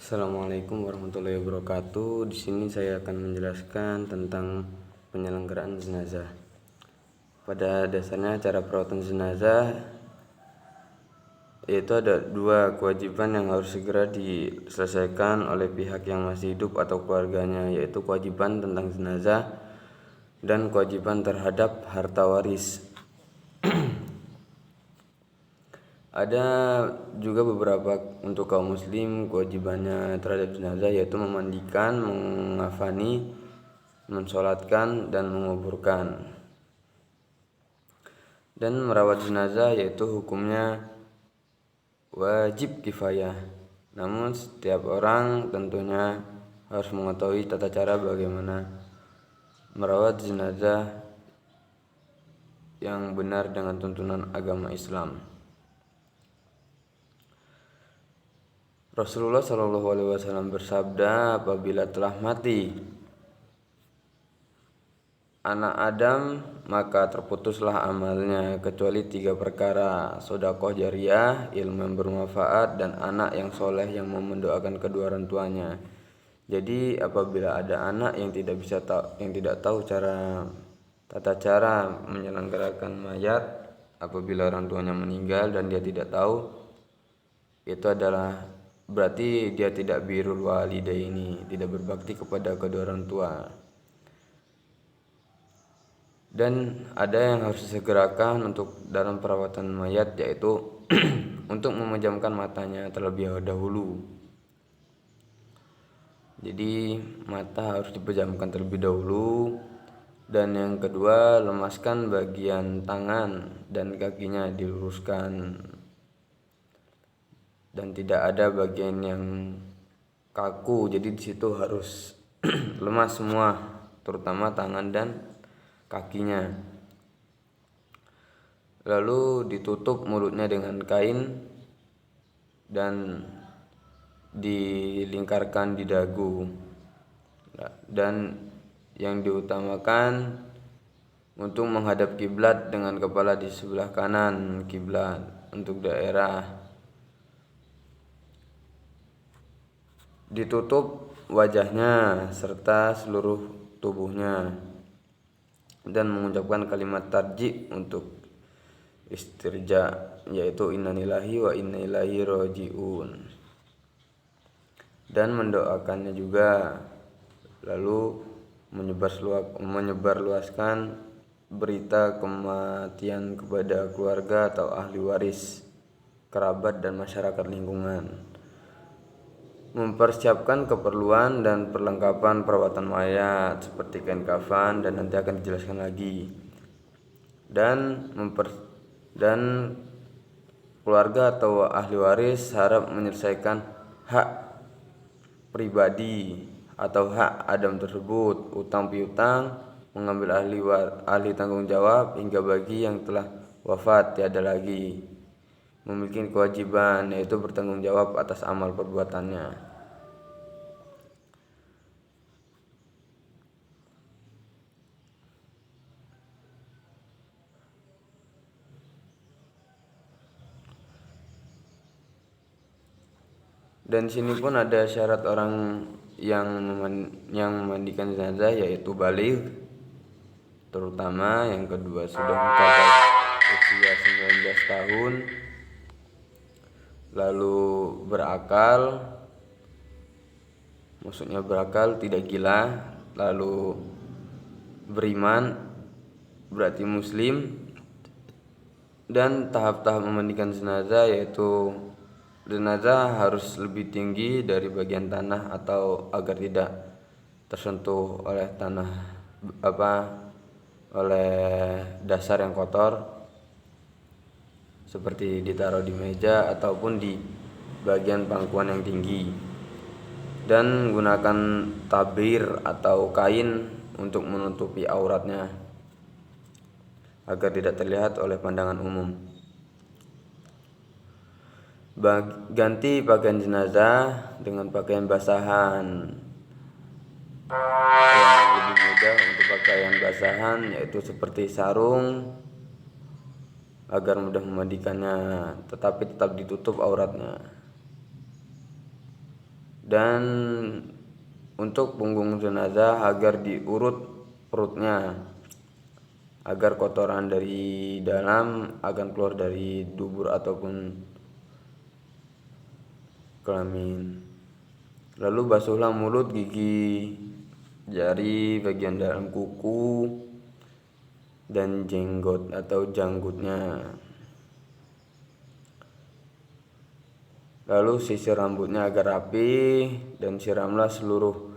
Assalamualaikum warahmatullahi wabarakatuh. Di sini saya akan menjelaskan tentang penyelenggaraan jenazah. Pada dasarnya cara perawatan jenazah yaitu ada dua kewajiban yang harus segera diselesaikan oleh pihak yang masih hidup atau keluarganya, yaitu kewajiban tentang jenazah dan kewajiban terhadap harta waris. Ada juga beberapa untuk kaum muslim kewajibannya terhadap jenazah, yaitu memandikan, mengafani, mensolatkan, dan menguburkan. Dan merawat jenazah yaitu hukumnya wajib kifayah. Namun setiap orang tentunya harus mengetahui tata cara bagaimana merawat jenazah yang benar dengan tuntunan agama Islam. Rasulullah SAW bersabda, apabila telah mati anak Adam, maka terputuslah amalnya kecuali 3 perkara: sedekah jariyah, ilmu yang bermanfaat, dan anak yang soleh yang mau mendoakan kedua orang tuanya. Jadi apabila ada anak yang tidak tahu tata cara menyelenggarakan mayat apabila orang tuanya meninggal dan dia tidak tahu, itu adalah berarti dia tidak birrul walidaini, tidak berbakti kepada kedua orang tua. Dan ada yang harus disegerakan untuk dalam perawatan mayat, yaitu untuk memejamkan matanya terlebih dahulu. Jadi mata harus dipejamkan terlebih dahulu. Dan yang kedua, lemaskan bagian tangan dan kakinya, diluruskan, dan tidak ada bagian yang kaku, jadi di situ harus lemas semua, terutama tangan dan kakinya. Lalu ditutup mulutnya dengan kain dan dilingkarkan di dagu. Dan yang diutamakan untuk menghadap kiblat dengan kepala di sebelah kanan kiblat untuk daerah. Ditutup wajahnya serta seluruh tubuhnya dan mengucapkan kalimat tarji untuk istirja, yaitu innalillahi wa inna ilaihi rajiun, dan mendoakannya juga. Lalu menyebarluaskan berita kematian kepada keluarga atau ahli waris, kerabat, dan masyarakat lingkungan. Mempersiapkan keperluan dan perlengkapan perawatan mayat seperti kain kafan, dan nanti akan dijelaskan lagi. Dan keluarga atau ahli waris harap menyelesaikan hak pribadi atau hak Adam tersebut, utang piutang, mengambil ahli tanggung jawab, hingga bagi yang telah wafat tiada lagi memiliki kewajiban, yaitu bertanggung jawab atas amal perbuatannya. Dan sini pun ada syarat orang yang memandikan jenazah, yaitu baligh, terutama yang kedua sudah mencapai usia 19 tahun, lalu berakal, maksudnya berakal tidak gila, lalu beriman, berarti muslim. Dan tahap-tahap memandikan jenazah, yaitu jenazah harus lebih tinggi dari bagian tanah atau agar tidak tersentuh oleh oleh dasar yang kotor, seperti ditaruh di meja ataupun di bagian pangkuan yang tinggi. Dan gunakan tabir atau kain untuk menutupi auratnya agar tidak terlihat oleh pandangan umum. Ganti pakaian jenazah dengan pakaian basahan. Yang lebih mudah untuk pakaian basahan yaitu seperti sarung, agar mudah memandikannya, tetapi tetap ditutup auratnya. Dan untuk punggung jenazah agar diurut perutnya agar kotoran dari dalam akan keluar dari dubur ataupun kelamin. Lalu basuhlah mulut, gigi, jari, bagian dalam kuku, dan jenggot atau janggutnya. Lalu sisir rambutnya agar rapi dan siramlah seluruh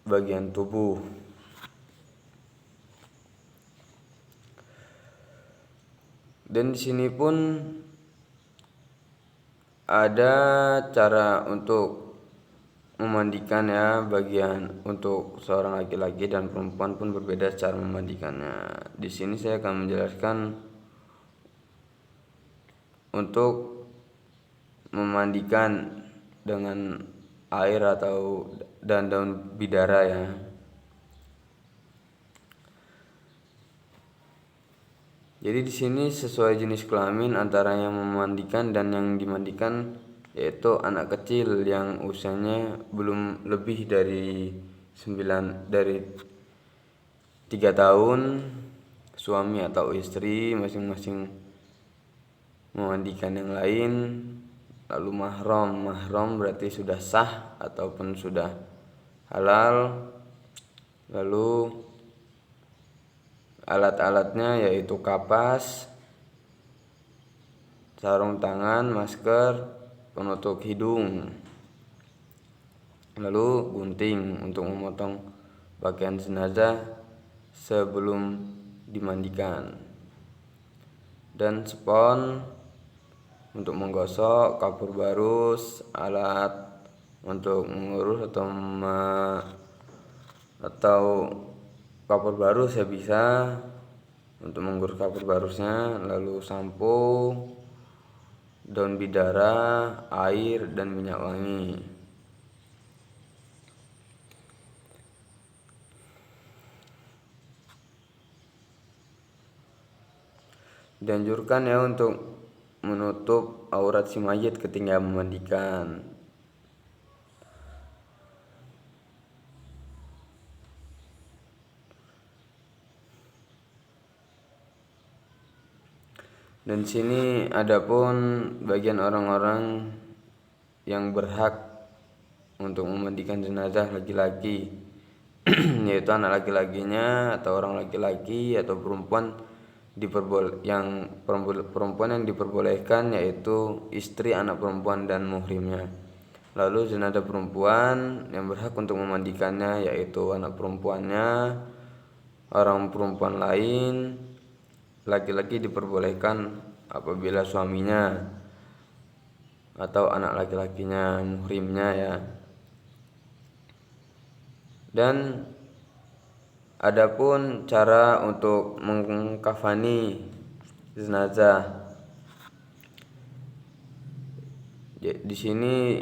bagian tubuh. Dan di sini pun ada cara untuk memandikan ya, bagian untuk seorang laki-laki dan perempuan pun berbeda cara memandikannya. Di sini saya akan menjelaskan untuk memandikan dengan air atau dan daun bidara ya. Jadi di sini sesuai jenis kelamin antara yang memandikan dan yang dimandikan, yaitu anak kecil yang usianya belum lebih dari 3 tahun, suami atau istri masing-masing memandikan yang lain. Lalu mahram berarti sudah sah ataupun sudah halal. Lalu alat-alatnya yaitu kapas, sarung tangan, masker, penutup hidung, lalu gunting untuk memotong pakaian jenazah sebelum dimandikan, dan spons untuk menggosok, kapur barus, alat untuk mengurus atau kapur barus ya bisa untuk mengurus kapur barusnya, lalu sampo, daun bidara, air, dan minyak wangi. Dianjurkan ya untuk menutup aurat si mayit ketika memandikan. Dan sini adapun bagian orang-orang yang berhak untuk memandikan jenazah laki-laki yaitu anak laki-lakinya atau orang laki-laki atau perempuan perempuan yang diperbolehkan yaitu istri anak perempuan dan muhrimnya. Lalu jenazah perempuan yang berhak untuk memandikannya yaitu anak perempuannya, orang perempuan lain. Laki-laki diperbolehkan apabila suaminya atau anak laki-lakinya, muhrimnya ya. Dan adapun cara untuk mengkafani jenazah, di sini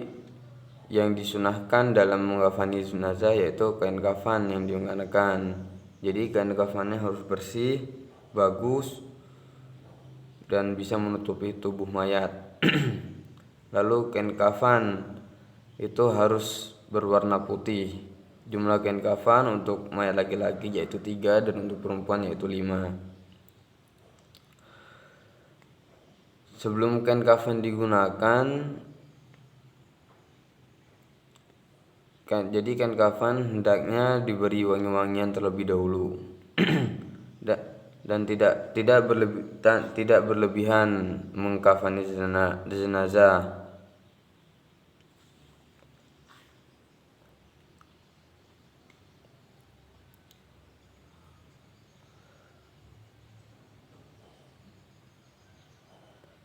yang disunahkan dalam mengkafani jenazah yaitu kain kafan yang digunakan. Jadi kain kafannya harus bersih, bagus, dan bisa menutupi tubuh mayat. Lalu kain kafan itu harus berwarna putih. Jumlah kain kafan untuk mayat laki-laki yaitu 3 dan untuk perempuan yaitu 5. Sebelum kain kafan digunakan, jadi kain kafan hendaknya diberi wangi-wangian terlebih dahulu. Dan tidak berlebihan mengkafani jenazah.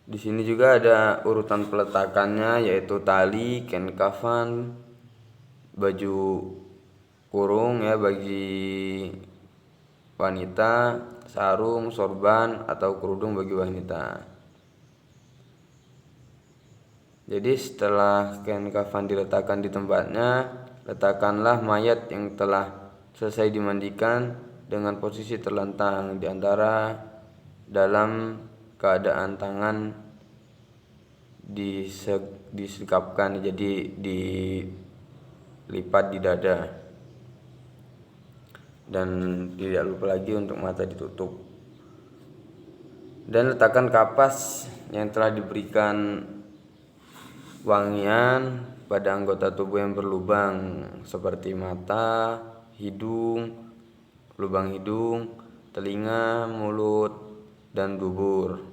Di sini juga ada urutan peletakannya yaitu tali, kain kafan, baju kurung ya bagi wanita, sarung, sorban atau kerudung bagi wanita. Jadi setelah kain kafan diletakkan di tempatnya, letakkanlah mayat yang telah selesai dimandikan dengan posisi terlentang di antara dalam keadaan tangan disekapkan, jadi dilipat di dada. Dan tidak lupa lagi untuk mata ditutup. Dan letakkan kapas yang telah diberikan wangian pada anggota tubuh yang berlubang seperti mata, lubang hidung, telinga, mulut, dan dubur.